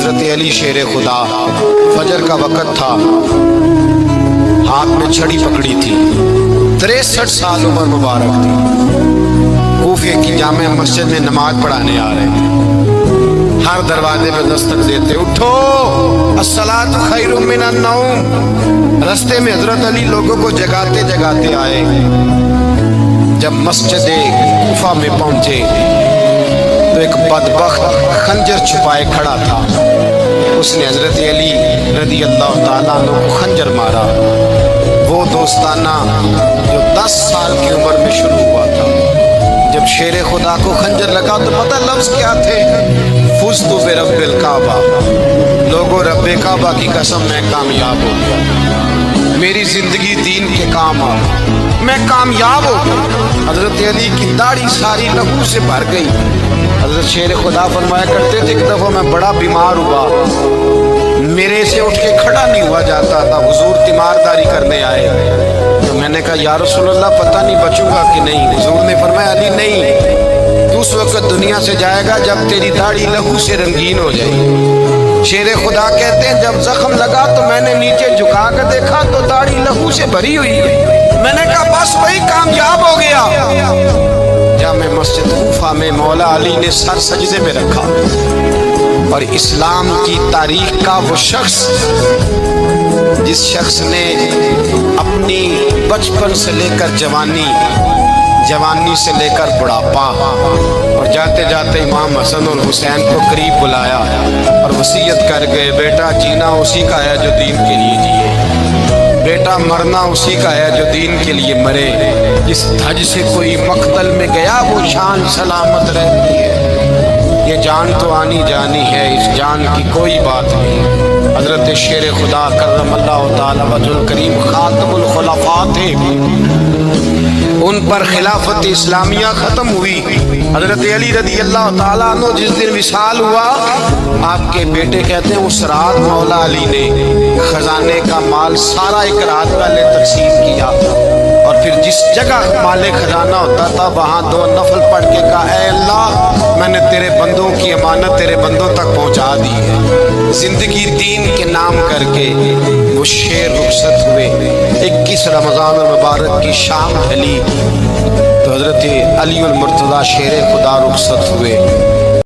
حضرت علی شیر خدا، فجر کا وقت تھا، ہاتھ میں چھڑی پکڑی تھی، 63 سال عمر مبارک تھی، کوفے کی جامع مسجد میں نماز پڑھانے آ رہے تھے۔ ہر دروازے پہ دستک دیتے، اٹھو الصلاۃ خیر من النوم۔ رستے میں حضرت علی لوگوں کو جگاتے جگاتے آئے۔ جب مسجد کوفہ میں پہنچے تو ایک بدبخت خنجر چھپائے کھڑا تھا، اس نے حضرت علی رضی اللہ تعالیٰ عنہ کو خنجر مارا۔ وہ دوستانہ جو 10 سال کی عمر میں شروع ہوا تھا، جب شیر خدا کو خنجر لگا تو پتہ لفظ کیا تھے؟ فزت برب الکعبہ، لوگوں رب کعبہ کی قسم میں کامیاب ہو گیا، میری زندگی دین کے کام آ، میں کامیاب ہو گیا۔ حضرت علی کی داڑھی ساری لہو سے بھر گئی۔ حضرت شیر خدا فرمایا کرتے تھے کہ دفعہ میں بڑا بیمار ہوا، میرے سے اٹھ کے کھڑا نہیں ہوا جاتا تھا، حضور تیمارداری کرنے آئے تو میں نے کہا یا رسول اللہ پتہ نہیں بچوں گا کہ نہیں۔ حضور نے فرمایا علی نہیں، تو اس وقت دنیا سے جائے گا جب تیری داڑھی لہو سے رنگین ہو جائے گی۔ شیر خدا کہتے ہیں جب زخم لگا تو میں نے نیچے جھکا کر دیکھا تو داڑھی لہو سے بھری ہوئی ہے۔ میں نے کہا بس وہی کامیاب ہو گیا۔ جامع مسجد کوفہ میں مولا علی نے سر سجدے میں رکھا اور اسلام کی تاریخ کا وہ شخص جس شخص نے اپنی بچپن سے لے کر جوانی سے لے کر بڑھاپا اور جاتے جاتے امام حسن اور حسین کو قریب بلایا اور وصیت کر گئے، بیٹا جینا اسی کا ہے جو دین کے لیے جیے، بیٹا مرنا اسی کا ہے جو دین کے لیے مرے، جس دھج سے کوئی مقتل میں گیا وہ شان سلامت رہتی ہے، یہ جان تو آنی جانی ہے، اس جان کی کوئی بات نہیں۔ حضرت شیر خدا کرم اللہ تعالی وجہ الکریم خاتم الخلفاء تھے، ان پر خلافت اسلامیہ ختم ہوئی۔ حضرت علی رضی اللہ تعالیٰ عنہ جس دن وصال ہوا، آپ کے بیٹے کہتے ہیں اس رات مولا علی نے خزانے کا مال سارا ایک رات پہلے تقسیم کیا اور پھر جس جگہ مال خزانہ ہوتا تھا وہاں 2 نفل پڑھ کے کہا اے اللہ میں نے تیرے بندوں کی امانت تیرے بندوں تک پہنچا دی ہے۔ زندگی دین کے نام کر کے وہ شیر رخصت ہوئے۔ 21 رمضان المبارک کی شام ڈھلی تو حضرت علی المرتضیٰ شیر خدا رخصت ہوئے۔